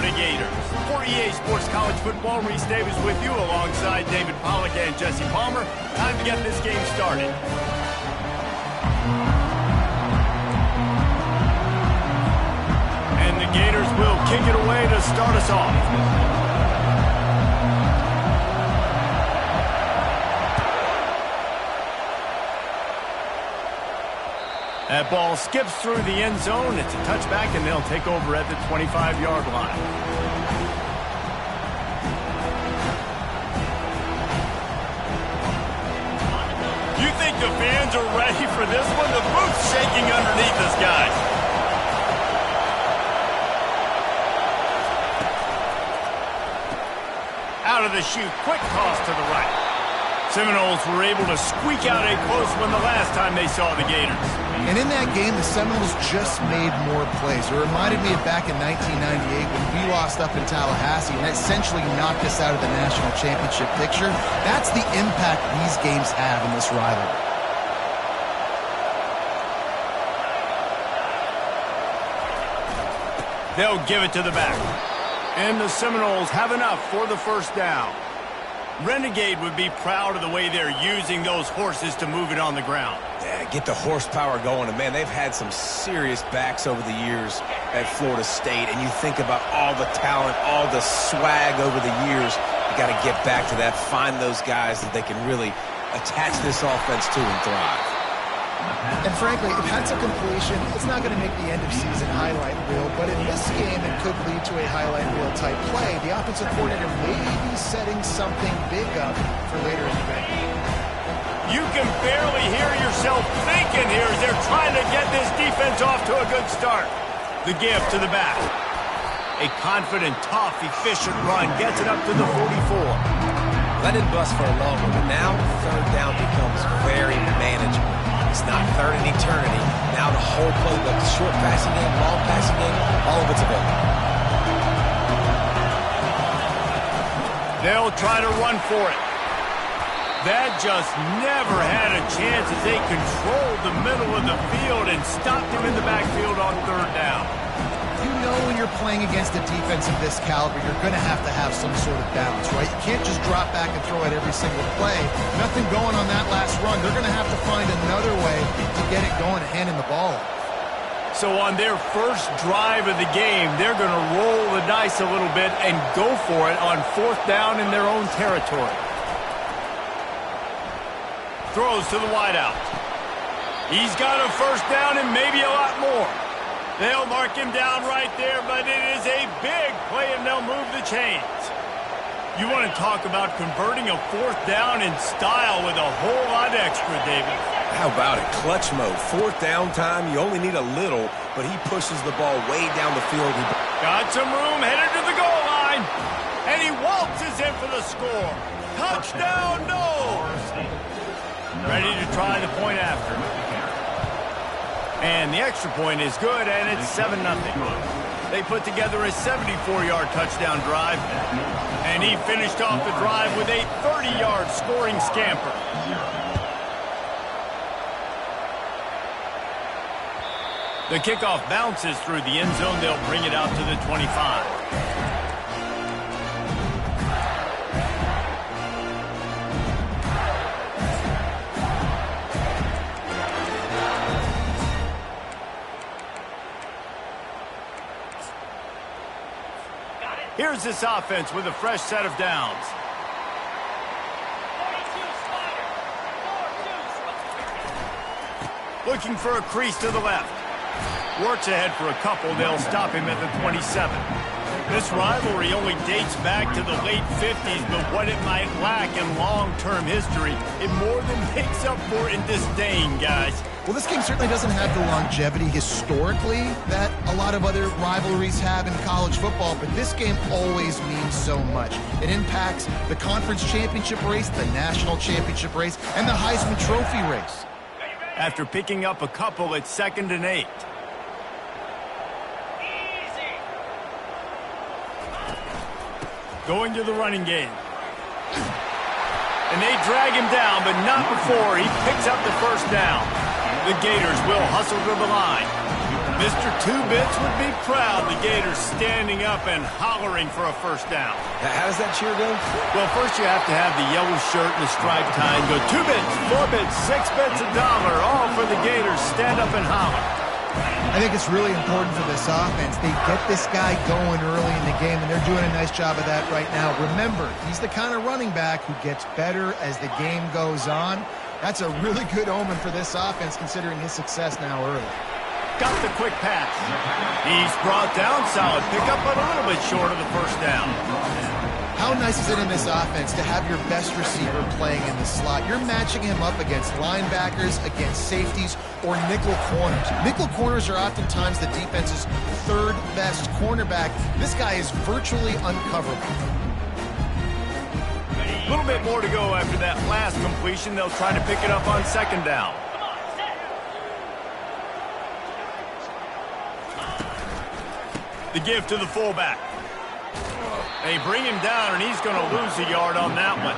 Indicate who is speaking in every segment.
Speaker 1: Florida Gators. For EA Sports College Football, Reese Davis with you alongside David Pollack and Jesse Palmer. Time to get this game started. And the Gators will kick it away to start us off. That ball skips through the end zone. It's a touchback, and they'll take over at the 25-yard line. You think the fans are ready for this one? The boot's shaking underneath us, guys. Out of the chute, quick toss to the right. Seminoles were able to squeak out a close one the last time they saw the Gators.
Speaker 2: And in that game, the Seminoles just made more plays. It reminded me of back in 1998 when we lost up in Tallahassee and essentially knocked us out of the national championship picture. That's the impact these games have in this rivalry.
Speaker 1: They'll give it to the back. And the Seminoles have enough for the first down. Renegade would be proud of the way they're using those horses to move it on the ground.
Speaker 3: Yeah, get the horsepower going. And, man, they've had some serious backs over the years at Florida State. And you think about all the talent, all the swag over the years. You got to get back to that, find those guys that they can really attach this offense to and thrive.
Speaker 2: And frankly, if that's a completion, it's not going to make the end-of-season highlight reel. But in this game, it could lead to a highlight reel type play. The offensive coordinator may be setting something big up for later in the game.
Speaker 1: You can barely hear yourself thinking here as they're trying to get this defense off to a good start. The give to the back. A confident, tough, efficient run gets it up to the 44.
Speaker 3: Let it bust for a long one, but now third down becomes very manageable. It's not third in eternity. Now the whole playbook, the short passing game, long passing game, all of it's available.
Speaker 1: They'll try to run for it. That just never had a chance as they controlled the middle of the field and stopped him in the backfield on third down.
Speaker 2: You know when you're playing against a defense of this caliber, you're going to have some sort of balance, right? You can't just drop back and throw it every single play. Nothing going on that last run. They're going to have to find another way to get it going and handing the ball.
Speaker 1: So on their first drive of the game, they're going to roll the dice a little bit and go for it on fourth down in their own territory. Throws to the wideout. He's got a first down and maybe a lot more. They'll mark him down right there, but it is a big play, and they'll move the chains. You want to talk about converting a fourth down in style with a whole lot extra, David.
Speaker 3: How about it? Clutch mode. Fourth down time, you only need a little, but he pushes the ball way down the field.
Speaker 1: Got some room, headed to the goal line, and he waltzes in for the score. Touchdown, no! Ready to try the point after. And the extra point is good, and it's 7-0. They put together a 74-yard touchdown drive, and he finished off the drive with a 30-yard scoring scamper. The kickoff bounces through the end zone. They'll bring it out to the 25. Here's this offense with a fresh set of downs. Looking for a crease to the left. Works ahead for a couple. They'll stop him at the 27. This rivalry only dates back to the late 50s, but what it might lack in long-term history, it more than makes up for in disdain, guys.
Speaker 2: Well, this game certainly doesn't have the longevity historically that a lot of other rivalries have in college football, but this game always means so much. It impacts the conference championship race, the national championship race, and the Heisman Trophy race.
Speaker 1: After picking up a couple, it's 2nd and 8. Going to the running game. And they drag him down, but not before he picks up the first down. The Gators will hustle to the line. Mr. Two-Bits would be proud. The Gators standing up and hollering for a first down.
Speaker 3: How does that cheer go?
Speaker 1: Well, first you have to have the yellow shirt and the striped tie and go 2 bits, 4 bits, 6 bits, $1, all for the Gators. Stand up and holler.
Speaker 2: I think it's really important for this offense. They get this guy going early in the game, and they're doing a nice job of that right now. Remember, he's the kind of running back who gets better as the game goes on. That's a really good omen for this offense, considering his success now early.
Speaker 1: Got the quick pass. He's brought down. Solid pickup, but a little bit short of the first down.
Speaker 2: How nice is it in this offense to have your best receiver playing in the slot? You're matching him up against linebackers, against safeties, or nickel corners. Nickel corners are oftentimes the defense's third best cornerback. This guy is virtually uncoverable.
Speaker 1: A little bit more to go after that last completion. They'll try to pick it up on second down. The give to the fullback. They bring him down, and he's going to lose a yard on that one.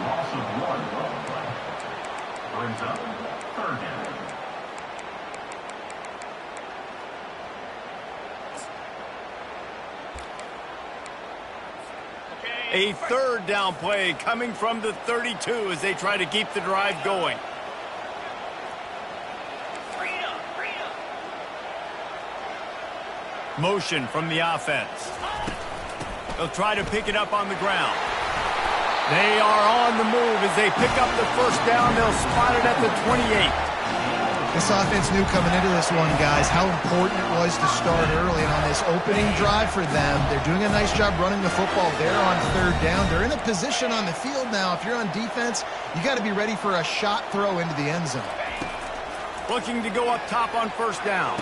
Speaker 4: Loss of 1 yard play. Brings up third down.
Speaker 1: A third down play coming from the 32 as they try to keep the drive going. Motion from the offense. They'll try to pick it up on the ground. They are on the move as they pick up the first down. They'll spot it at the 28.
Speaker 2: This offense knew coming into this one, guys, how important it was to start early. And on this opening drive for them, they're doing a nice job running the football. They're on third down. They're in a position on the field now. If you're on defense, you got to be ready for a shot throw into the end zone.
Speaker 1: Looking to go up top on first down.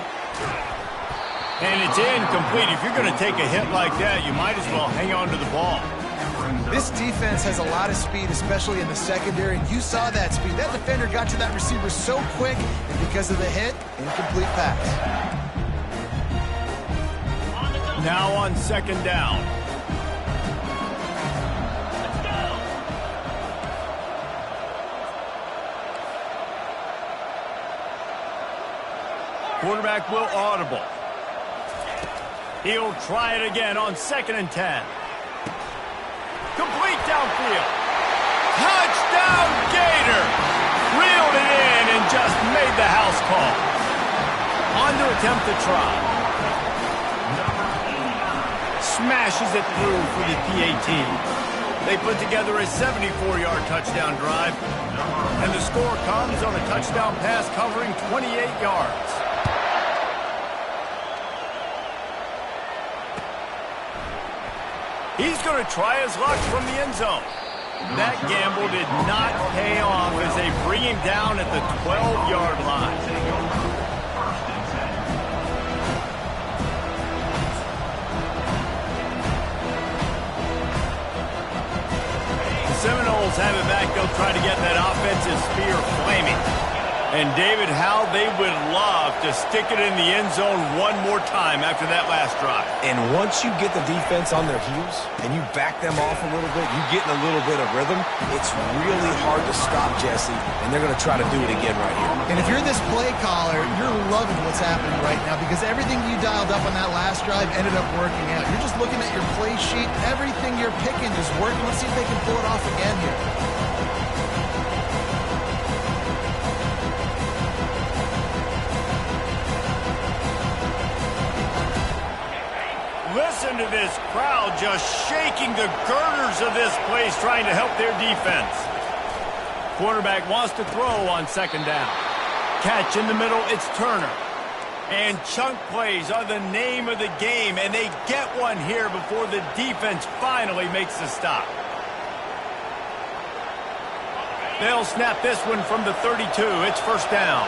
Speaker 1: And it's incomplete. If you're going to take a hit like that, you might as well hang on to the ball.
Speaker 2: This defense has a lot of speed, especially in the secondary, and you saw that speed. That defender got to that receiver so quick, and because of the hit, incomplete pass.
Speaker 1: Now on second down. Quarterback will audible. He'll try it again on 2nd and 10. Complete downfield. Touchdown, Gator! Reeled it in and just made the house call. On to attempt the try. Smashes it through for the PAT. They put together a 74-yard touchdown drive. And the score comes on a touchdown pass covering 28 yards. He's going to try his luck from the end zone. That gamble did not pay off as they bring him down at the 12-yard line. The Seminoles have it back. They'll try to get that offensive spear flaming. And, David, how they would love to stick it in the end zone one more time after that last drive.
Speaker 3: And once you get the defense on their heels and you back them off a little bit, you get in a little bit of rhythm, it's really hard to stop, Jesse, and they're going to try to do it again right here.
Speaker 2: And if you're this play caller, you're loving what's happening right now because everything you dialed up on that last drive ended up working out. You're just looking at your play sheet. Everything you're picking is working. Let's see if they can pull it off again here.
Speaker 1: Listen to this crowd just shaking the girders of this place trying to help their defense. Quarterback wants to throw on second down. Catch in the middle, it's Turner. And chunk plays are the name of the game, and they get one here before the defense finally makes the stop. They'll snap this one from the 32. It's first down.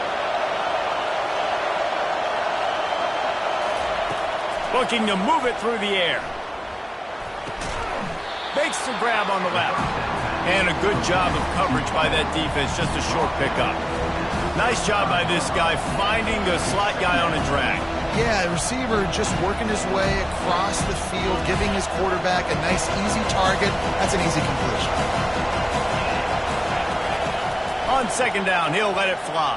Speaker 1: Looking to move it through the air. Makes the grab on the left. And a good job of coverage by that defense, just a short pickup. Nice job by this guy finding the slot guy on a drag.
Speaker 2: Yeah, the receiver just working his way across the field, giving his quarterback a nice, easy target. That's an easy completion.
Speaker 1: On second down, he'll let it fly.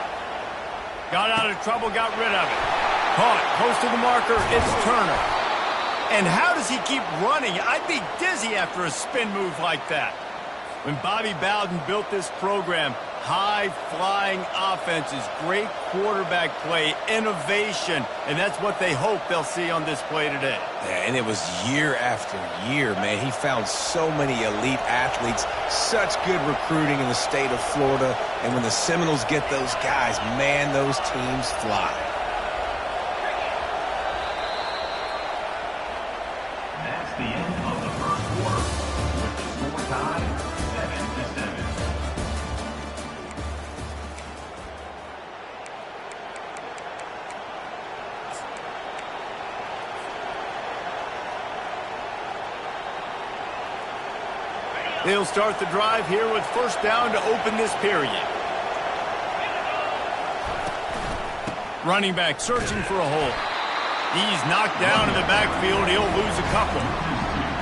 Speaker 1: Got out of trouble, got rid of it. Caught, close to the marker, it's Turner. And how does he keep running? I'd be dizzy after a spin move like that. When Bobby Bowden built this program, high-flying offenses, great quarterback play, innovation, and that's what they hope they'll see on display today.
Speaker 3: Yeah, and it was year after year, man. He found so many elite athletes, such good recruiting in the state of Florida, and when the Seminoles get those guys, man, those teams fly.
Speaker 4: That's the end of the first quarter. With the score tied 7-7.
Speaker 1: They'll start the drive here with first down to open this period. Running back searching for a hole. He's knocked down in the backfield. He'll lose a couple.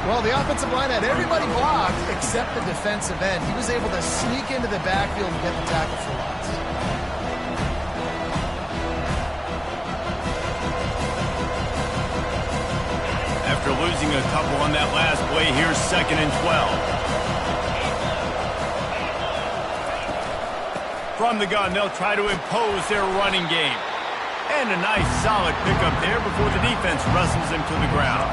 Speaker 2: Well, the offensive line had everybody blocked except the defensive end. He was able to sneak into the backfield and get the tackle for loss.
Speaker 1: After losing a couple on that last play, here's 2nd and 12. From the gun, they'll try to impose their running game. And a nice, solid pickup there before the defense wrestles him to the ground.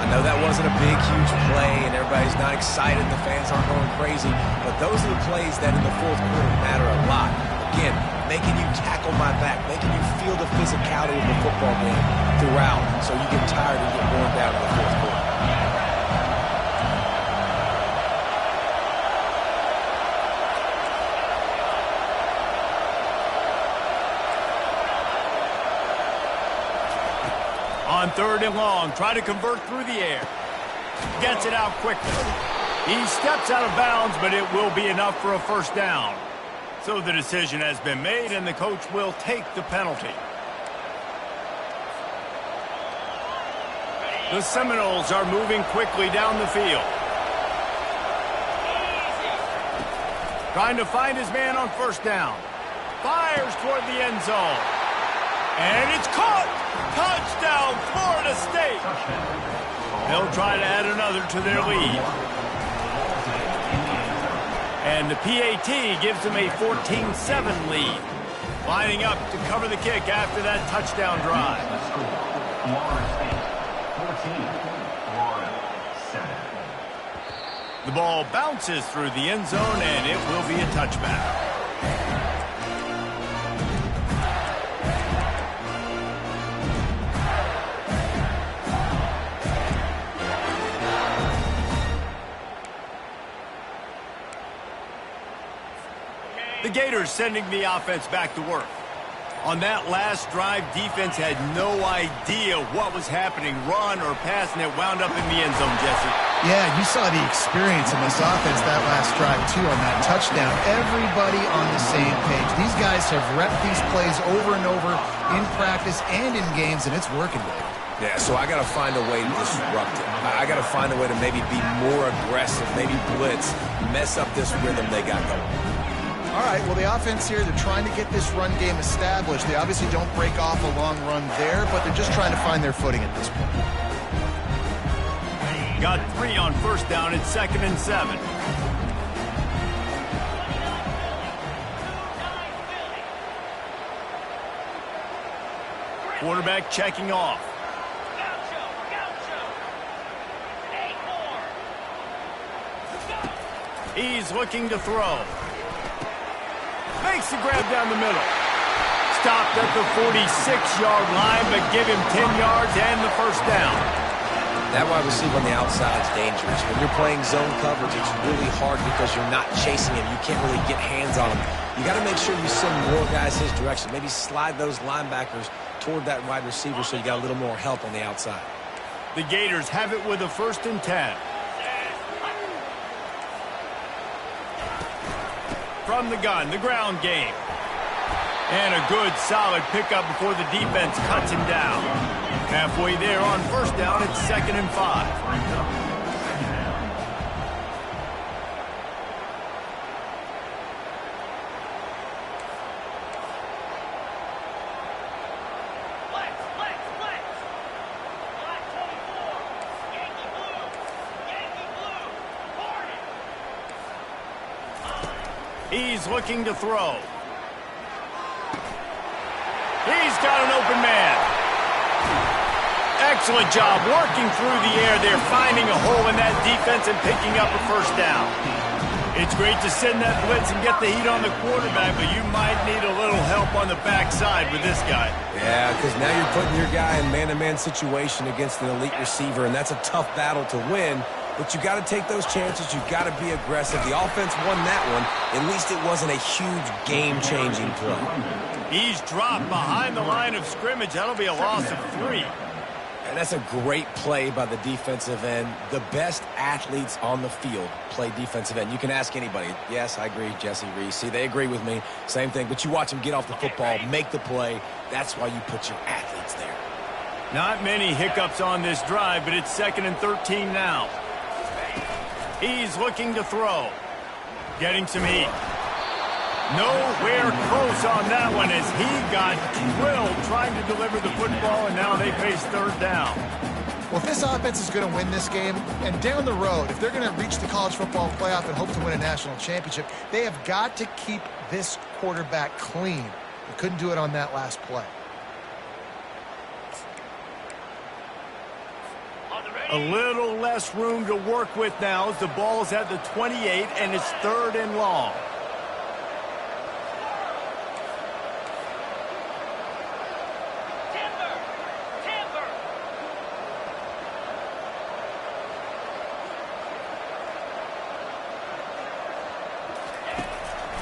Speaker 3: I know that wasn't a big, huge play, and everybody's not excited. The fans aren't going crazy. But those are the plays that in the fourth quarter matter a lot. Again, making you tackle my back, making you feel the physicality of the football game throughout so you get tired and get worn down in the fourth quarter.
Speaker 1: On 3rd and long, try to convert through the air. Gets it out quickly. He steps out of bounds, but it will be enough for a first down. So the decision has been made, and the coach will take the penalty. The Seminoles are moving quickly down the field. Trying to find his man on first down. Fires toward the end zone. And it's caught! Touchdown, Florida State! They'll try to add another to their lead. And the PAT gives them a 14-7 lead. Lining up to cover the kick after that touchdown drive.
Speaker 4: Florida State 14, Florida 7.
Speaker 1: The ball bounces through the end zone, and it will be a touchback. The Gators sending the offense back to work. On that last drive, defense had no idea what was happening, run or pass, and it wound up in the end zone, Jesse.
Speaker 2: Yeah, you saw the experience in this offense that last drive, too, on that touchdown. Everybody on the same page. These guys have repped these plays over and over in practice and in games, and it's working, Dave.
Speaker 3: Yeah, so I got to find a way to disrupt it. I got to find a way to maybe be more aggressive, maybe blitz, mess up this rhythm they got going.
Speaker 2: All right, well, the offense here, they're trying to get this run game established. They obviously don't break off a long run there, but they're just trying to find their footing at this point.
Speaker 1: Got 3 on first down. It's 2nd and 7. Quarterback checking off. He's looking to throw. Makes the grab down the middle. Stopped at the 46-yard line, but give him 10 yards and the first down.
Speaker 3: That wide receiver on the outside is dangerous. When you're playing zone coverage, it's really hard because you're not chasing him. You can't really get hands on him. You got to make sure you send more guys his direction. Maybe slide those linebackers toward that wide receiver so you got a little more help on the outside.
Speaker 1: The Gators have it with a 1st and 10. From the gun, the ground game. And a good, solid pickup before the defense cuts him down. Halfway there on first down, it's 2nd and 5. He's looking to throw. He's got an open man. Excellent job working through the air there, finding a hole in that defense and picking up a first down. It's great to send that blitz and get the heat on the quarterback, but you might need a little help on the backside with this guy.
Speaker 3: Yeah, because now you're putting your guy in man-to-man situation against an elite receiver, and that's a tough battle to win. But you got to take those chances. You've got to be aggressive. The offense won that one. At least it wasn't a huge game-changing play.
Speaker 1: He's dropped behind the line of scrimmage. That'll be a loss of 3.
Speaker 3: And that's a great play by the defensive end. The best athletes on the field play defensive end. You can ask anybody. Yes, I agree, Jesse Reese. See, they agree with me. Same thing. But you watch them get off the football, make the play. That's why you put your athletes there.
Speaker 1: Not many hiccups on this drive, but it's 2nd and 13 now. He's looking to throw. Getting some heat. Nowhere close on that one as he got drilled trying to deliver the football, and now they face 3rd down.
Speaker 2: Well, if this offense is going to win this game, and down the road, if they're going to reach the college football playoff and hope to win a national championship, they have got to keep this quarterback clean. They couldn't do it on that last play.
Speaker 1: A little less room to work with now as the ball's at the 28, and it's 3rd and long.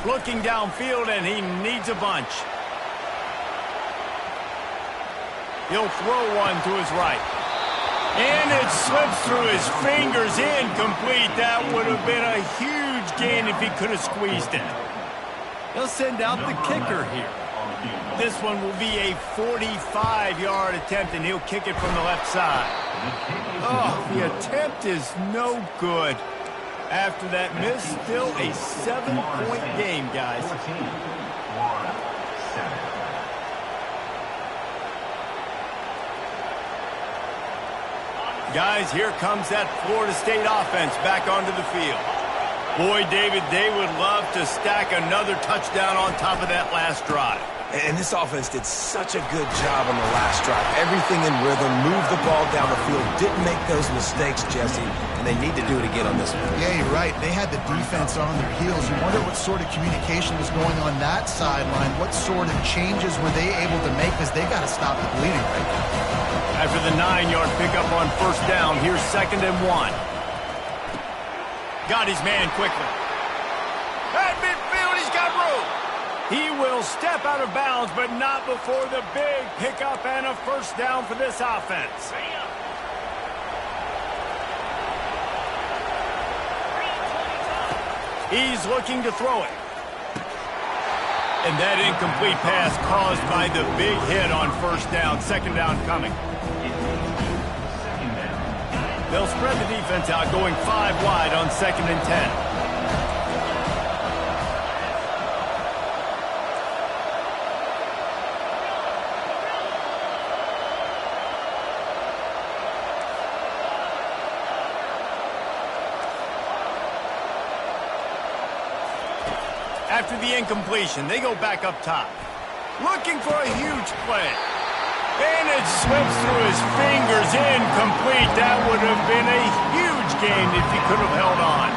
Speaker 1: Looking downfield, and he needs a bunch. He'll throw one to his right. And it slips through his fingers, incomplete. That would have been a huge gain if he could have squeezed it. He'll send out the kicker here. This one will be a 45-yard attempt, and he'll kick it from the left side. Oh, the attempt is no good. After that miss, still a 7-point game, guys. Guys, here comes that Florida State offense back onto the field. Boy, David, they would love to stack another touchdown on top of that last drive.
Speaker 3: And this offense did such a good job on the last drive. Everything in rhythm, moved the ball down the field, didn't make those mistakes, Jesse, and they need to do it again on this one.
Speaker 2: Yeah, you're right. They had the defense on their heels. You wonder what sort of communication was going on that sideline. What sort of changes were they able to make, because they got to stop the bleeding right now.
Speaker 1: After the 9-yard pickup on 1st down, here's 2nd and 1. Got his man quickly. At midfield, he's got room. He will step out of bounds, but not before the big pickup and a 1st down for this offense. He's looking to throw it. And that incomplete pass caused by the big hit on 1st down. 2nd down coming. They'll spread the defense out, going 5 wide on 2nd and 10. After the incompletion, they go back up top. Looking for a huge play. And it slips through his fingers, incomplete. That would have been a huge gain if he could have held on.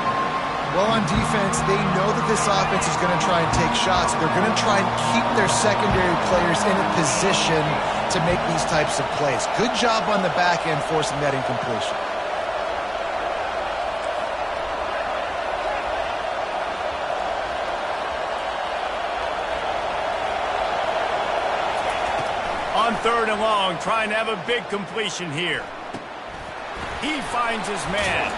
Speaker 2: Well, on defense, they know that this offense is going to try and take shots. They're going to try and keep their secondary players in a position to make these types of plays. Good job on the back end forcing that incompletion.
Speaker 1: On 3rd and long, trying to have a big completion here. He finds his man,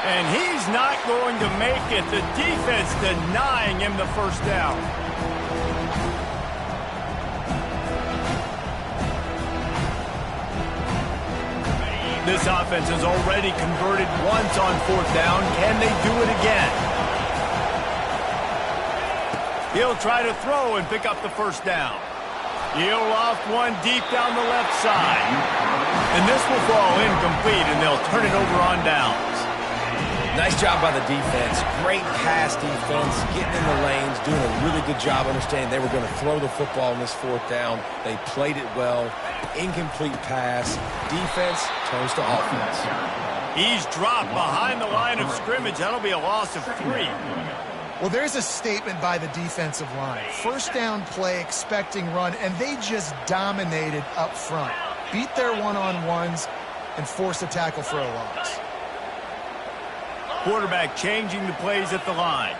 Speaker 1: and he's not going to make it. The defense denying him the 1st down. This offense has already converted once on 4th down. Can they do it again? He'll try to throw and pick up the 1st down. He'll loft one deep down the left side. And this will fall incomplete, and they'll turn it over on downs.
Speaker 3: Nice job by the defense. Great pass defense, getting in the lanes, doing a really good job understanding they were going to throw the football on this fourth down. They played it well. Incomplete pass. Defense turns to offense.
Speaker 1: He's dropped behind the line of scrimmage. That'll be a loss of 3.
Speaker 2: Well, there's a statement by the defensive line. First down play, expecting run, and they just dominated up front. Beat their one-on-ones and forced a tackle for a loss.
Speaker 1: Quarterback changing the plays at the line.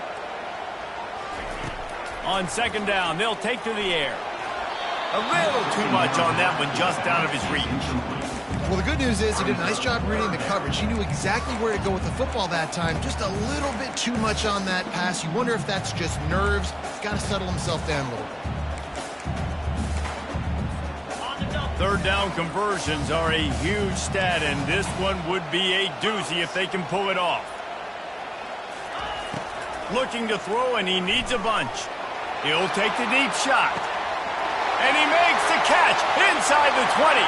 Speaker 1: On second down, they'll take to the air. A little too much on that one, just out of his reach.
Speaker 2: Well, the good news is he did a nice job reading the coverage. He knew exactly where to go with the football that time. Just a little bit too much on that pass. You wonder if that's just nerves. He's got to settle himself down a little bit.
Speaker 1: Third down conversions are a huge stat, and this one would be a doozy if they can pull it off. Looking to throw, and he needs a bunch. He'll take the deep shot. And he makes the catch inside the 20.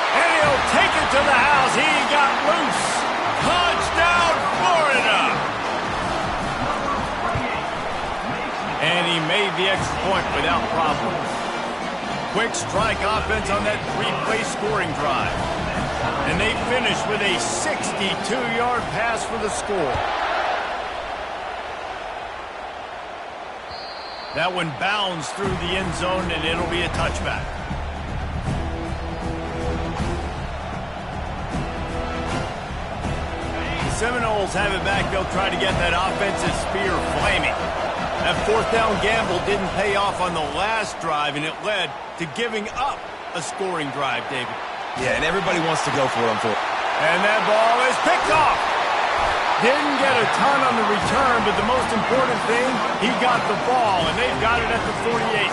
Speaker 1: And he'll take it to the house. He got loose. Touchdown, Florida. And he made the extra point without problem. Quick strike offense on that 3-play scoring drive. And they finish with a 62-yard pass for the score. That one bounds through the end zone, and it'll be a touchback. The Seminoles have it back. They'll try to get that offensive spear flaming. That fourth down gamble didn't pay off on the last drive, and it led to giving up a scoring drive, David.
Speaker 3: Yeah, and everybody wants to go for it,
Speaker 1: And that ball is picked off. Didn't get a ton on the return, but the most important thing, he got the ball, and they've got it at the 48.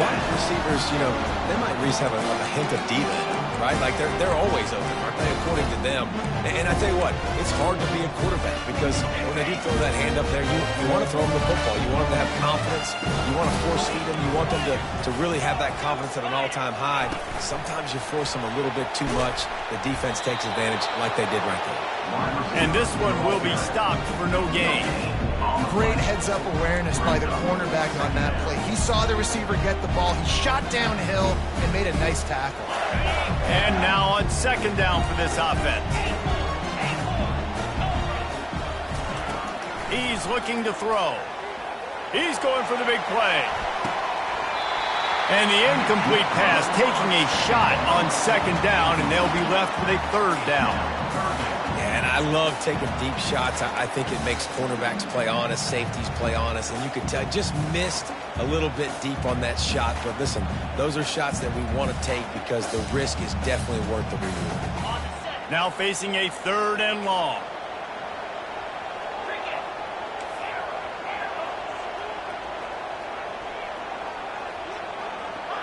Speaker 3: Wide receivers, you know, they might at least have a hint of diva in them, right? Like, they're always open, aren't they, according to them? And I tell you what, it's hard to be a quarterback because when they do throw that hand up there, you want to throw them the football. You want them to have confidence. You want to force feed them. You want them to really have that confidence at an all-time high. Sometimes you force them a little bit too much. The defense takes advantage like they did right there.
Speaker 1: And this one will be stopped for no gain.
Speaker 2: Great heads-up awareness by the cornerback on that play. He saw the receiver get the ball. He shot downhill and made a nice tackle.
Speaker 1: And now on second down for this offense. He's looking to throw. He's going for the big play. And the incomplete pass taking a shot on second down, and they'll be left with a third down.
Speaker 3: And I love taking deep shots. I think it makes cornerbacks play honest, safeties play honest, and you can tell just missed a little bit deep on that shot. But listen, those are shots that we want to take because the risk is definitely worth the reward.
Speaker 1: Now facing a third and long.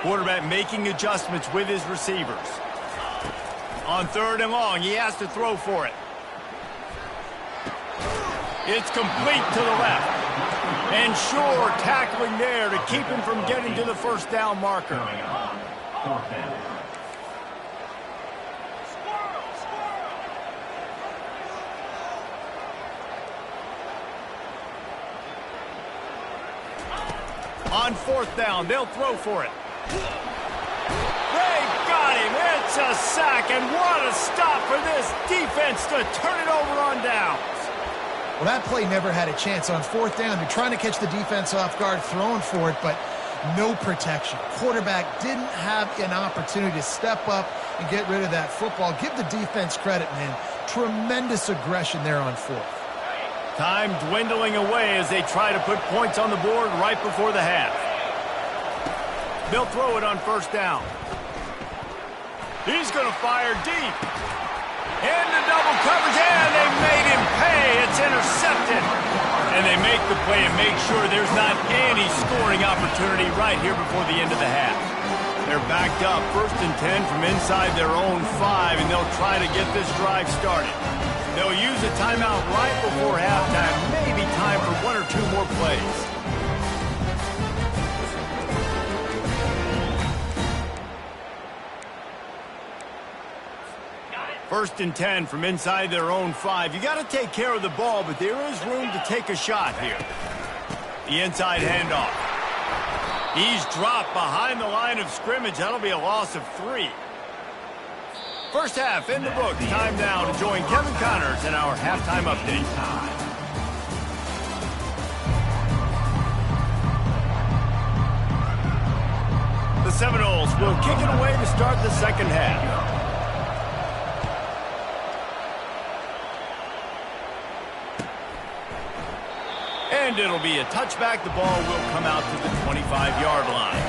Speaker 1: Quarterback making adjustments with his receivers. On third and long, he has to throw for it. It's complete to the left. And Shore tackling there to keep him from getting to the first down marker. On fourth down, they'll throw for it. They got him. It's a sack, and what a stop for this defense to turn it over on downs.
Speaker 2: Well, that play never had a chance. On fourth down, they're trying to catch the defense off guard, throwing for it, but no protection. Quarterback didn't have an opportunity to step up and get rid of that football. Give the defense credit, man. Tremendous aggression there on fourth.
Speaker 1: Time dwindling away as they try to put points on the board right before the half. They'll throw it on first down. He's going to fire deep. Into double coverage, and they made him pay. It's intercepted. And they make the play and make sure there's not any scoring opportunity right here before the end of the half. They're backed up, 1st and 10 from inside their own 5, and they'll try to get this drive started. They'll use a timeout right before halftime, maybe time for 1 or 2 more plays. First and 10 from inside their own 5. You got to take care of the ball, but there is room to take a shot here. The inside handoff. He's dropped behind the line of scrimmage. That'll be a loss of 3. First half in the books. Time now to join Kevin Connors in our halftime update. The Seminoles will kick it away to start the second half. And it'll be a touchback. The ball will come out to the 25-yard line.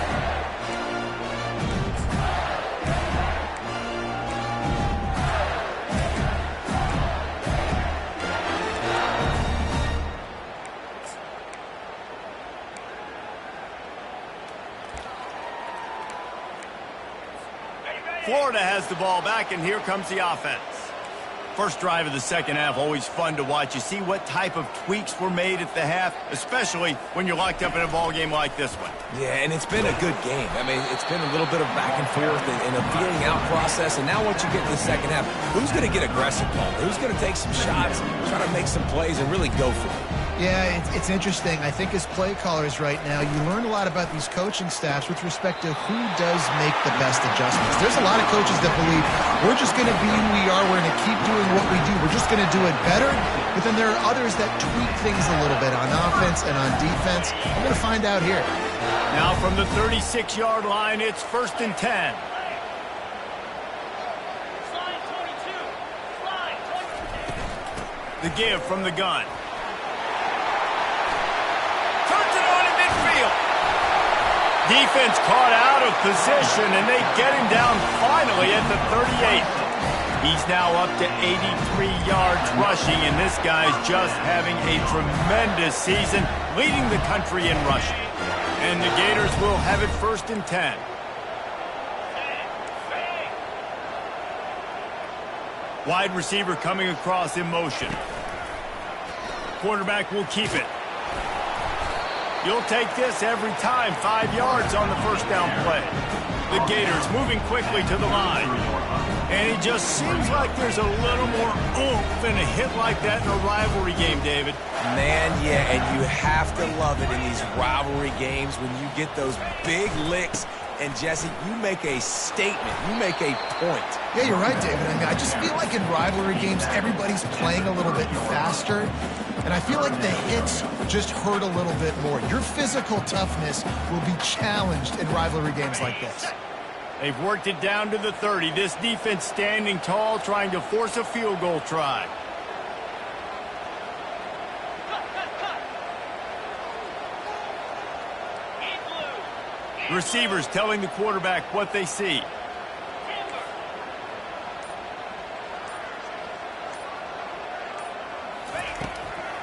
Speaker 1: Florida has the ball back, and here comes the offense. First drive of the second half, always fun to watch. You see what type of tweaks were made at the half, especially when you're locked up in a ball game like this one.
Speaker 3: Yeah, and it's been a good game. I mean, it's been a little bit of back and forth and a feeling out process. And now once you get to the second half, who's going to get aggressive, Paul? Who's going to take some shots, try to make some plays, and really go for it?
Speaker 2: Yeah, it's interesting. I think as play callers right now, you learn a lot about these coaching staffs with respect to who does make the best adjustments. There's a lot of coaches that believe we're just going to be who we are. We're going to keep doing what we do. We're just going to do it better. But then there are others that tweak things a little bit on offense and on defense. We're going to find out here.
Speaker 1: Now from the 36-yard line, it's first and 10. The give from the gun. Defense caught out of position, and they get him down finally at the 38. He's now up to 83 yards rushing, and this guy's just having a tremendous season, leading the country in rushing. And the Gators will have it first and 10. Wide receiver coming across in motion. Quarterback will keep it. You'll take this every time. 5 yards on the first down play. The Gators moving quickly to the line. And it just seems like there's a little more oomph in a hit like that in a rivalry game, David.
Speaker 3: Man, yeah, and you have to love it in these rivalry games when you get those big licks. And, Jesse, you make a statement. You make a point.
Speaker 2: Yeah, you're right, David. I mean, I just feel like in rivalry games, everybody's playing a little bit faster. And I feel like the hits just hurt a little bit more. Your physical toughness will be challenged in rivalry games like this.
Speaker 1: They've worked it down to the 30. This defense standing tall, trying to force a field goal try. Receivers telling the quarterback what they see.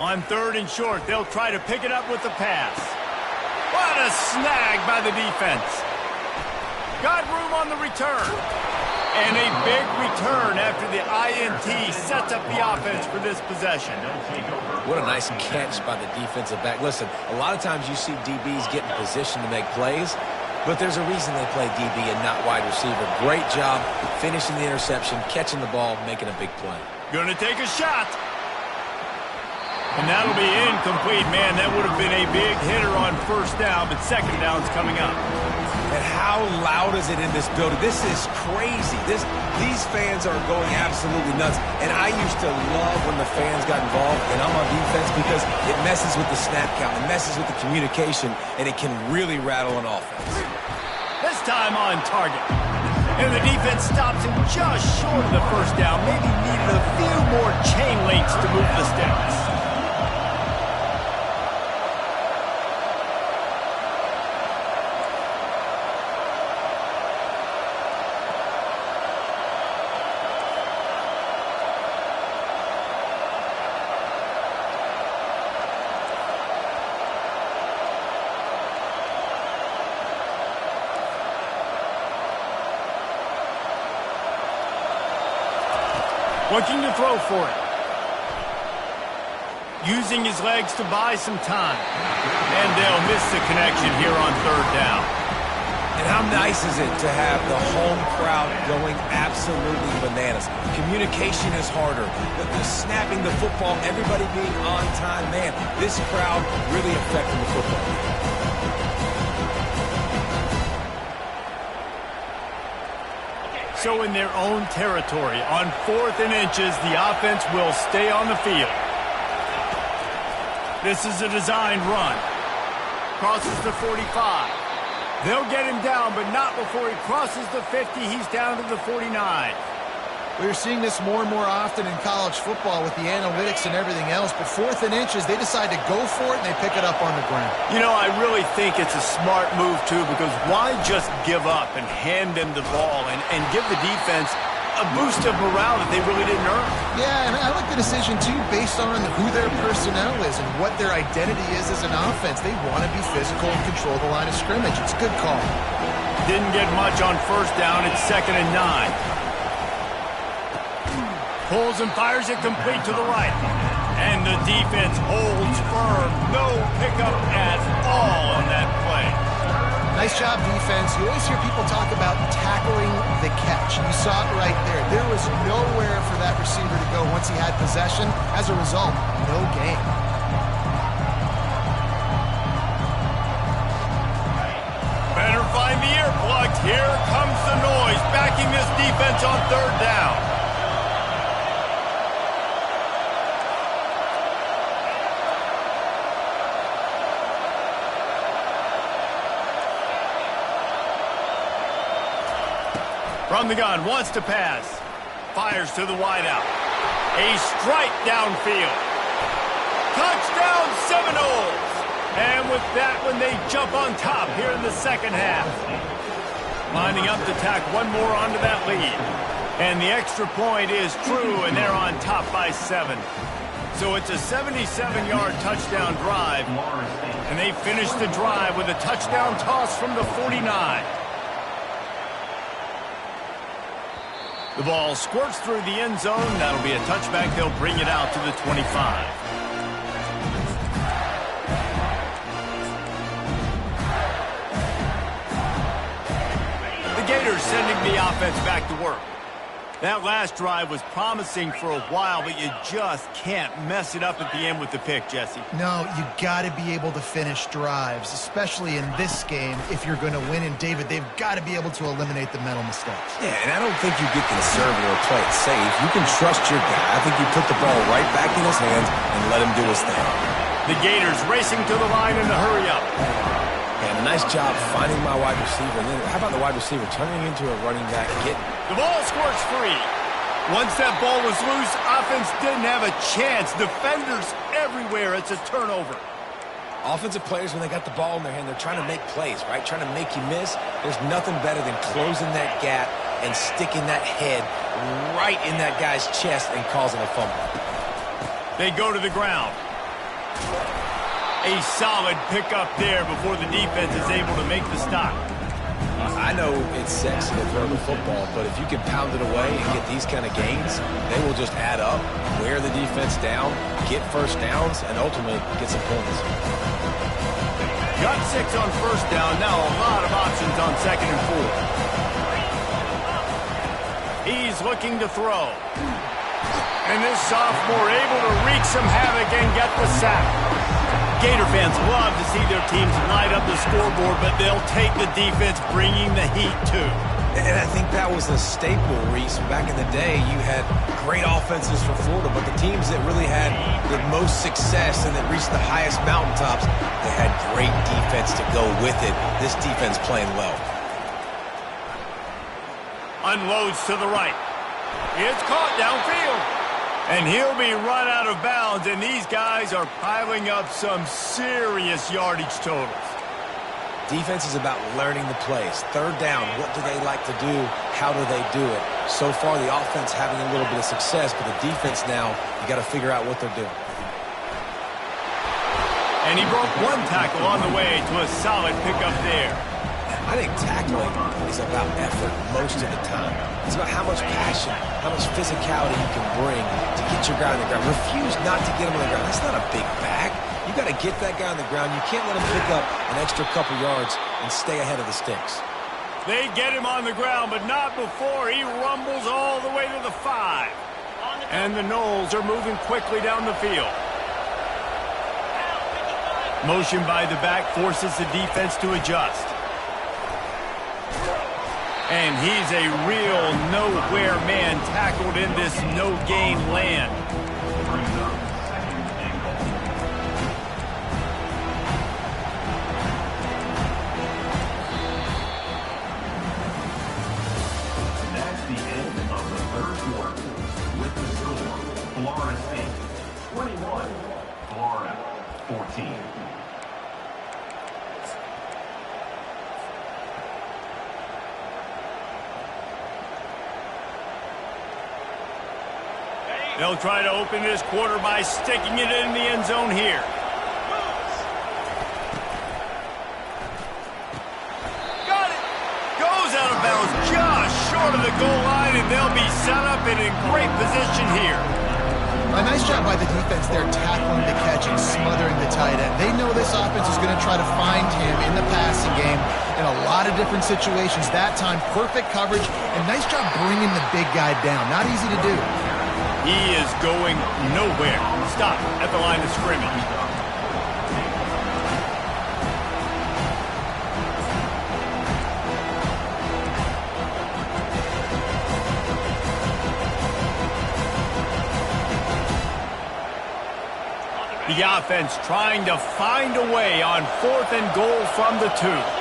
Speaker 1: On third and short, they'll try to pick it up with the pass. What a snag by the defense. Got room on the return. And a big return after the INT sets up the offense for this possession.
Speaker 3: What a nice catch by the defensive back. Listen, a lot of times you see DBs get in position to make plays, but there's a reason they play DB and not wide receiver. Great job finishing the interception, catching the ball, making a big play.
Speaker 1: Going to take a shot. And that'll be incomplete. Man, that would have been a big hitter on first down, but second down's coming up.
Speaker 3: And how loud is it in this building? This is crazy. These fans are going absolutely nuts. And I used to love when the fans got involved, and I'm on defense, because it messes with the snap count, it messes with the communication, and it can really rattle an offense.
Speaker 1: This time on target. And the defense stops him just short of the first down. Maybe needed a few more chain links to move the sticks. Looking to throw for it. Using his legs to buy some time. And they'll miss the connection here on third down.
Speaker 3: And And how nice is it to have the home crowd going absolutely bananas? Communication is harder. The snapping the football, everybody being on time. Man, this crowd really affecting the football.
Speaker 1: So in their own territory, on 4th and inches, the offense will stay on the field. This is a designed run. Crosses the 45. They'll get him down, but not before he crosses the 50. He's down to the 49.
Speaker 2: We're seeing this more and more often in college football with the analytics and everything else, but 4th and inches, they decide to go for it, and they pick it up on the ground.
Speaker 1: You know, I really think it's a smart move, too, because why just give up and hand them the ball and give the defense a boost of morale that they really didn't earn?
Speaker 2: Yeah, and I like the decision, too, based on who their personnel is and what their identity is as an offense. They want to be physical and control the line of scrimmage. It's a good call.
Speaker 1: Didn't get much on 1st down. It's 2nd and 9. Pulls and fires it complete to the right. And the defense holds firm. No pickup at all on that play.
Speaker 2: Nice job, defense. You always hear people talk about tackling the catch. You saw it right there. There was nowhere for that receiver to go once he had possession. As a result, no gain.
Speaker 1: Better find the earplugs. Here comes the noise, backing this defense on 3rd down. From the gun, wants to pass. Fires to the wideout. A strike downfield. Touchdown Seminoles! And with that one, they jump on top here in the 2nd half. Lining up to tack one more onto that lead. And the extra point is true, and they're on top by 7. So it's a 77-yard touchdown drive. And they finish the drive with a touchdown toss from the 49. The ball squirts through the end zone. That'll be a touchback. They'll bring it out to the 25. The Gators sending the offense back to work. That last drive was promising for a while, but you just can't mess it up at the end with the pick, Jesse.
Speaker 2: No, you got to be able to finish drives, especially in this game if you're going to win. And, David, they've got to be able to eliminate the mental mistakes.
Speaker 3: Yeah, and I don't think you get conservative or play it safe. You can trust your guy. I think you put the ball right back in his hands and let him do his thing.
Speaker 1: The Gators racing to the line in the hurry-up.
Speaker 3: And a nice job finding my wide receiver. And then how about the wide receiver turning into a running back?
Speaker 1: The ball squirts free. Once that ball was loose, offense didn't have a chance. Defenders everywhere. It's a turnover.
Speaker 3: Offensive players, when they got the ball in their hand, they're trying to make plays, right? Trying to make you miss. There's nothing better than closing that gap and sticking that head right in that guy's chest and causing a fumble.
Speaker 1: They go to the ground. A solid pickup there before the defense is able to make the stop.
Speaker 3: I know it's sexy to throw the football, but if you can pound it away and get these kind of gains, they will just add up, wear the defense down, get 1st downs, and ultimately get some points.
Speaker 1: Got 6 on 1st down. Now a lot of options on 2nd and 4. He's looking to throw. And this sophomore able to wreak some havoc and get the sack. Gator fans love to see their teams light up the scoreboard, but they'll take the defense bringing the heat, too.
Speaker 3: And I think that was a staple, Reese. Back in the day, you had great offenses for Florida, but the teams that really had the most success and that reached the highest mountaintops, they had great defense to go with it. This defense playing well.
Speaker 1: Unloads to the right. It's caught downfield. And he'll be run out of bounds, and these guys are piling up some serious yardage totals.
Speaker 3: Defense is about learning the plays. 3rd down, what do they like to do? How do they do it? So far, the offense having a little bit of success, but the defense now, you got to figure out what they're doing.
Speaker 1: And he broke one tackle on the way to a solid pickup there.
Speaker 3: I think tackling is about effort most of the time. It's about how much passion, how much physicality you can bring to get your guy on the ground. Refuse not to get him on the ground. That's not a big back. You got to get that guy on the ground. You can't let him pick up an extra couple yards and stay ahead of the sticks.
Speaker 1: They get him on the ground, but not before he rumbles all the way to the 5. And the Noles are moving quickly down the field. Motion by the back forces the defense to adjust. And he's a real nowhere man tackled in this no-gain land.
Speaker 4: That's the end of the third quarter. With the score, Florida State 21, Florida 14.
Speaker 1: They'll try to open this quarter by sticking it in the end zone here. Got it! Goes out of bounds just short of the goal line, and they'll be set up and in great position here.
Speaker 2: A nice job by the defense there, tackling the catch and smothering the tight end. They know this offense is going to try to find him in the passing game in a lot of different situations. That time, perfect coverage, and nice job bringing the big guy down. Not easy to do.
Speaker 1: He is going nowhere. Stop at the line of scrimmage. The offense trying to find a way on 4th and goal from the 2.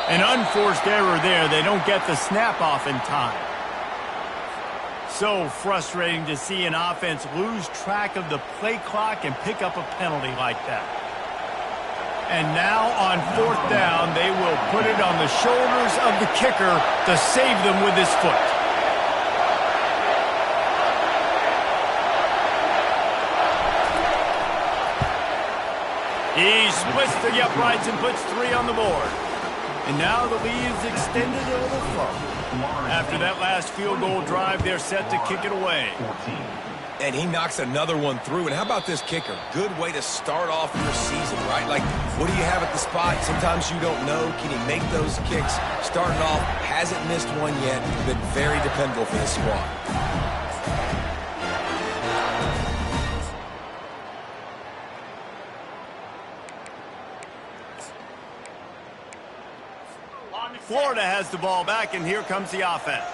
Speaker 1: An unforced error there. They don't get the snap off in time. So frustrating to see an offense lose track of the play clock and pick up a penalty like that. And now on 4th down, they will put it on the shoulders of the kicker to save them with his foot. He splits the uprights and puts 3 on the board. And now the lead is extended a little further. After that last field goal drive, they're set to kick it away.
Speaker 3: And he knocks another one through. And how about this kicker? Good way to start off your season, right? Like, what do you have at the spot? Sometimes you don't know. Can he make those kicks? Starting off, hasn't missed one yet. Been very dependable for this squad.
Speaker 1: Florida has the ball back, and here comes the offense.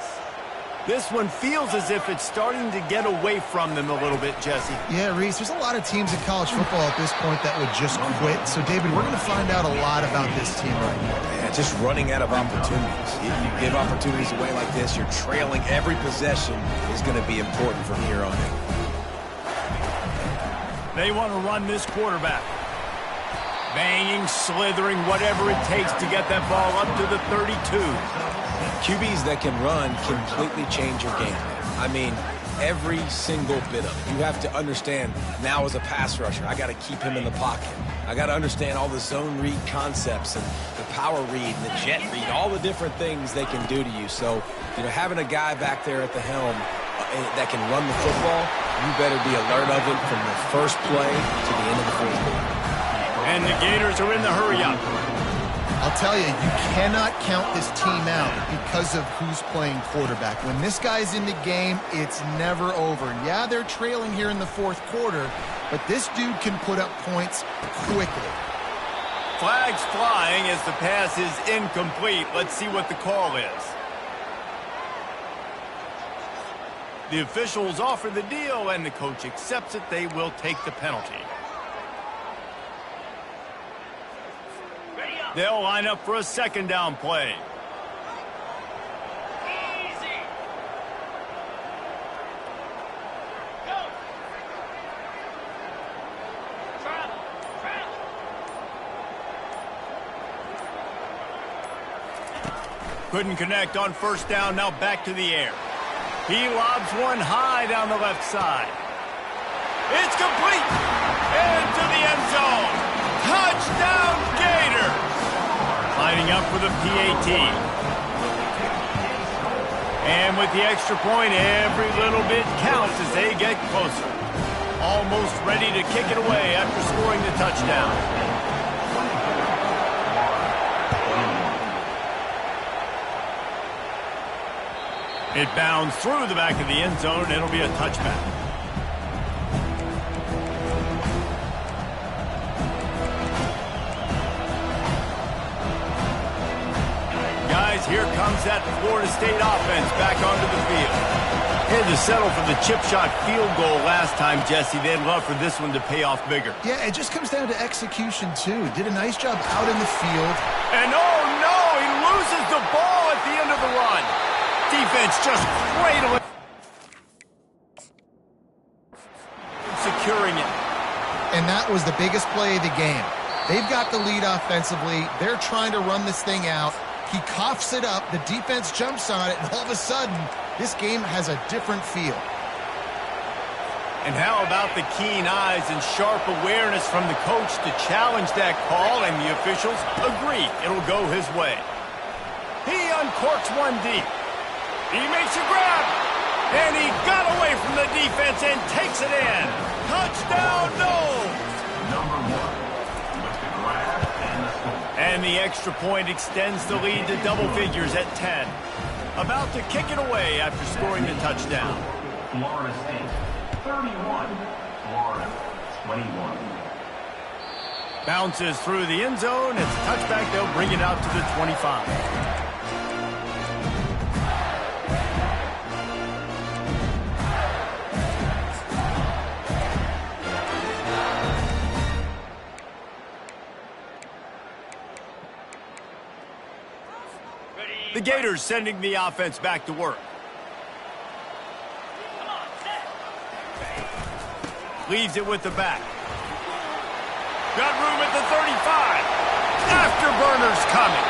Speaker 1: This one feels as if it's starting to get away from them a little bit, Jesse.
Speaker 2: Yeah, Reese, there's a lot of teams in college football at this point that would just quit. So, David, we're going to find out a lot about this team right now.
Speaker 3: Yeah, just running out of opportunities. If you give opportunities away like this, you're trailing. Every possession is going to be important from here on in.
Speaker 1: They want to run this quarterback. Banging, slithering, whatever it takes to get that ball up to the 32.
Speaker 3: QBs that can run completely change your game. I mean, every single bit of it. You have to understand, now as a pass rusher, I got to keep him in the pocket. I got to understand all the zone read concepts and the power read and the jet read, all the different things they can do to you. So, you know, having a guy back there at the helm that can run the football, you better be alert of it from the first play to the end of the fourth quarter.
Speaker 1: And the Gators are in the hurry-up.
Speaker 2: I'll tell you, you cannot count this team out because of who's playing quarterback. When this guy's in the game, it's never over. And yeah, they're trailing here in the 4th quarter, but this dude can put up points quickly.
Speaker 1: Flags flying as the pass is incomplete. Let's see what the call is. The officials offer the deal, and the coach accepts it. They will take the penalty. They'll line up for a 2nd down play.
Speaker 5: Easy. Go. Travel.
Speaker 1: Couldn't connect on 1st down. Now back to the air. He lobs one high down the left side. It's complete. into the end zone. Touchdown, Gators! Lining up for the PAT. And with the extra point, every little bit counts as they get closer. Almost ready to kick it away after scoring the touchdown. It bounds through the back of the end zone. It'll be a touchback. Guys, here comes that Florida State offense back onto the field. Had to settle for the chip shot field goal last time, Jesse. They'd love for this one to pay off bigger.
Speaker 2: Yeah, it just comes down to execution, too. Did a nice job out in the field.
Speaker 1: And oh no, he loses the ball at the end of the run. Defense just cradling. Securing it.
Speaker 2: And that was the biggest play of the game. They've got the lead offensively. They're trying to run this thing out. He coughs it up. The defense jumps on it. And all of a sudden, this game has a different feel.
Speaker 1: And how about the keen eyes and sharp awareness from the coach to challenge that call, and the officials agree it'll go his way. He uncorks one deep. He makes a grab, and he got away from the defense and takes it in. Touchdown, Noles!
Speaker 4: Number 1 with the grab and the score.
Speaker 1: And the extra point extends the lead to double figures at 10. About to kick it away after scoring the touchdown.
Speaker 4: Florida State 31, Florida 21.
Speaker 1: Bounces through the end zone. It's a touchback. They'll bring it out to the 25. The Gators sending the offense back to work. Leaves it with the back. Got room at the 35. Afterburner's coming.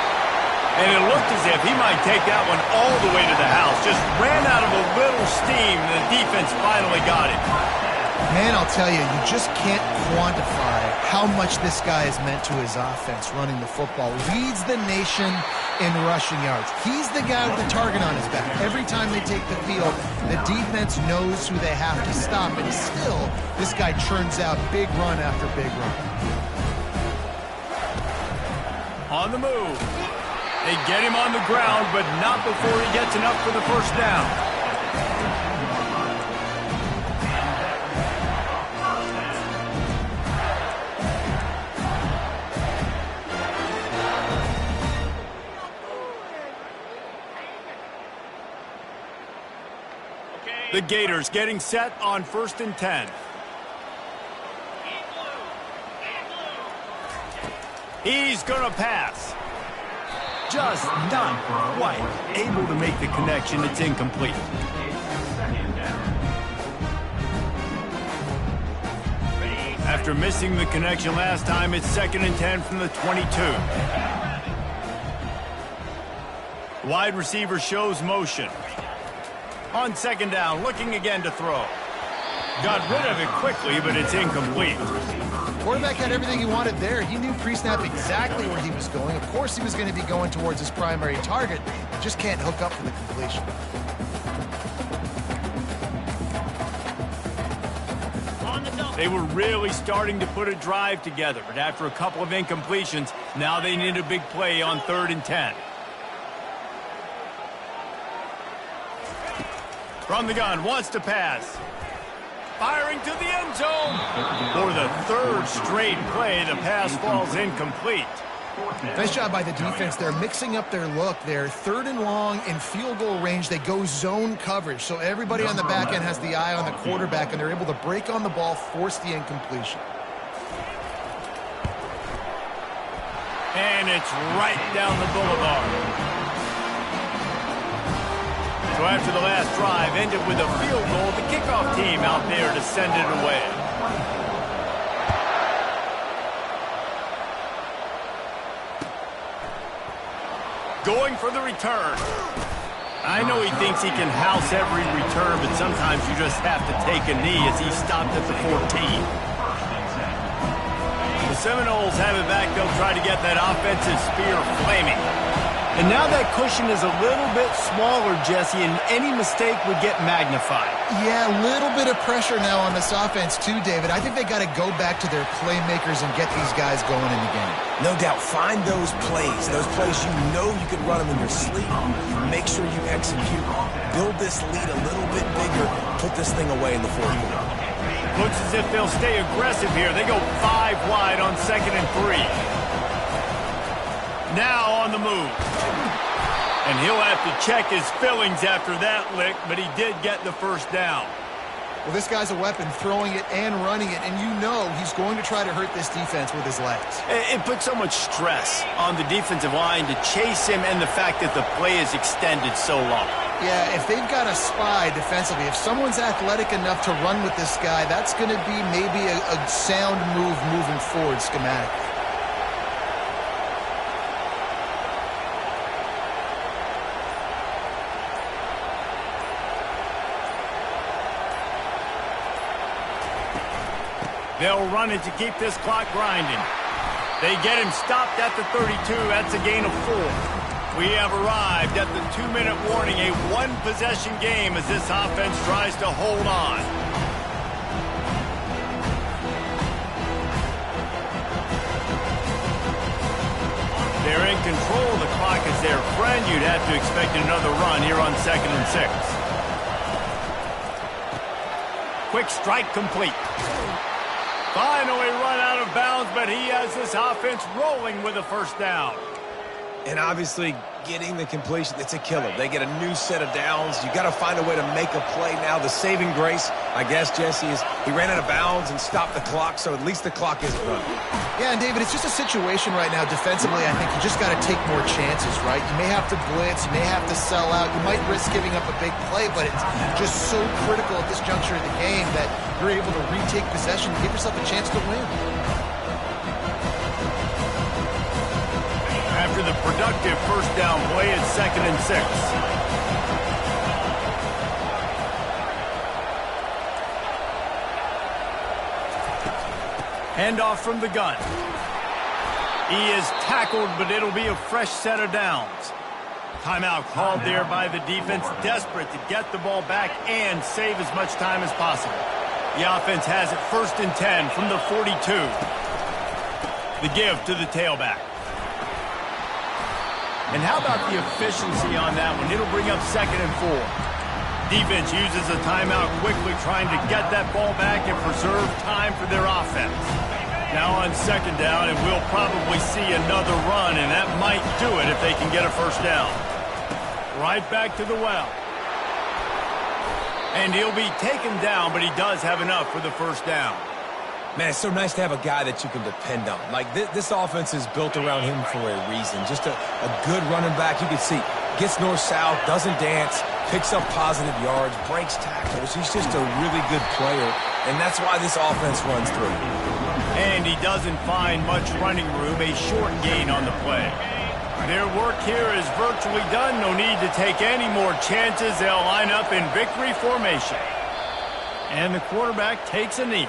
Speaker 1: And it looked as if he might take that one all the way to the house. Just ran out of a little steam, and the defense finally got it.
Speaker 2: Man, I'll tell you, you just can't quantify how much this guy has meant to his offense running the football. Leads the nation in rushing yards. He's the guy with the target on his back. Every time they take the field, the defense knows who they have to stop. And still, this guy churns out big run after big run.
Speaker 1: On the move. They get him on the ground, but not before he gets enough for the first down. The Gators getting set on 1st and 10. He's going to pass. Just not quite able to make the connection. It's incomplete. After missing the connection last time, it's 2nd and 10 from the 22. Wide receiver shows motion. On 2nd down, looking again to throw. Got rid of it quickly, but it's incomplete.
Speaker 2: Quarterback had everything he wanted there. He knew pre-snap exactly where he was going. Of course he was going to be going towards his primary target. Just can't hook up for the completion.
Speaker 1: They were really starting to put a drive together, but after a couple of incompletions, now they need a big play on 3rd and 10. From the gun, wants to pass. Firing to the end zone. For the 3rd straight play, the pass falls incomplete.
Speaker 2: Nice job by the defense. They're mixing up their look. They're 3rd and long in field goal range. They go zone coverage. So everybody on the back end has the eye on the quarterback, and they're able to break on the ball, force the incompletion.
Speaker 1: And it's right down the boulevard. So after the last drive ended with a field goal, the kickoff team out there to send it away. Going for the return. I know he thinks he can house every return, but sometimes you just have to take a knee as he stopped at the 14. Seminoles have it back. They'll try to get that offensive spear flaming. And now that cushion is a little bit smaller, Jesse, and any mistake would get magnified.
Speaker 2: Yeah, a little bit of pressure now on this offense too, David. I think they got to go back to their playmakers and get these guys going in the game.
Speaker 3: No doubt. Find those plays you know you can run them in your sleep. Make sure you execute. Build this lead a little bit bigger. Put this thing away in the fourth quarter.
Speaker 1: Looks as if they'll stay aggressive here. They go 5 wide on 2nd and 3. Now on the move. And he'll have to check his fillings after that lick, but he did get the first down.
Speaker 2: Well, this guy's a weapon, throwing it and running it, and you know he's going to try to hurt this defense with his legs.
Speaker 1: It puts so much stress on the defensive line to chase him and the fact that the play is extended so long.
Speaker 2: Yeah, if they've got a spy defensively, if someone's athletic enough to run with this guy, that's going to be maybe a sound move moving forward schematically.
Speaker 1: They'll run it to keep this clock grinding. They get him stopped at the 32. That's a gain of 4. We have arrived at the 2-minute warning, a one-possession game as this offense tries to hold on. They're in control. The clock is their friend. You'd have to expect another run here on 2nd and 6. Quick strike complete. Finally run out of bounds, but he has this offense rolling with a first down.
Speaker 3: And obviously, getting the completion, it's a killer. They get a new set of downs. You got to find a way to make a play now. The saving grace, I guess, Jesse, is he ran out of bounds and stopped the clock, so at least the clock isn't running.
Speaker 2: Yeah, and David, it's just a situation right now defensively. I think you just got to take more chances, right? You may have to blitz, you may have to sell out, you might risk giving up a big play, but it's just so critical at this juncture of the game that you're able to retake possession and give yourself a chance to win.
Speaker 1: After the productive first down play, it's 2nd and 6. Handoff from the gun. He is tackled, but it'll be a fresh set of downs. Timeout called there by the defense, desperate to get the ball back and save as much time as possible. The offense has it 1st and 10 from the 42. The give to the tailback. And how about the efficiency on that one? It'll bring up 2nd and 4. Defense uses a timeout quickly, trying to get that ball back and preserve time for their offense. Now on 2nd down, and we'll probably see another run, and that might do it if they can get a first down. Right back to the well. And he'll be taken down, but he does have enough for the first down.
Speaker 3: Man, it's so nice to have a guy that you can depend on. Like, this offense is built around him for a reason. Just a good running back. You can see, gets north-south, doesn't dance, picks up positive yards, breaks tackles. He's just a really good player, and that's why this offense runs through.
Speaker 1: And he doesn't find much running room, a short gain on the play. Their work here is virtually done. No need to take any more chances. They'll line up in victory formation. And the quarterback takes a knee.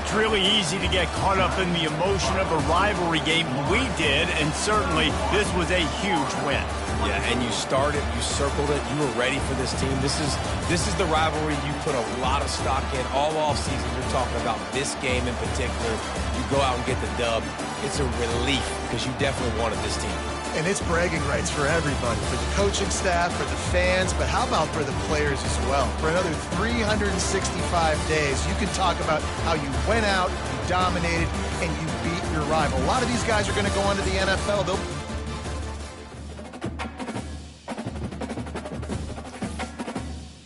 Speaker 1: It's really easy to get caught up in the emotion of a rivalry game. We did, and certainly this was a huge win.
Speaker 3: Yeah, and you started, you circled it, you were ready for this team. This is the rivalry you put a lot of stock in all offseason. You're talking about this game in particular. You go out and get the dub. It's a relief because you definitely wanted this team.
Speaker 2: And it's bragging rights for everybody, for the coaching staff, for the fans, but how about for the players as well? For another 365 days, you can talk about how you went out, you dominated, and you beat your rival. A lot of these guys are going to go on to the NFL. They'll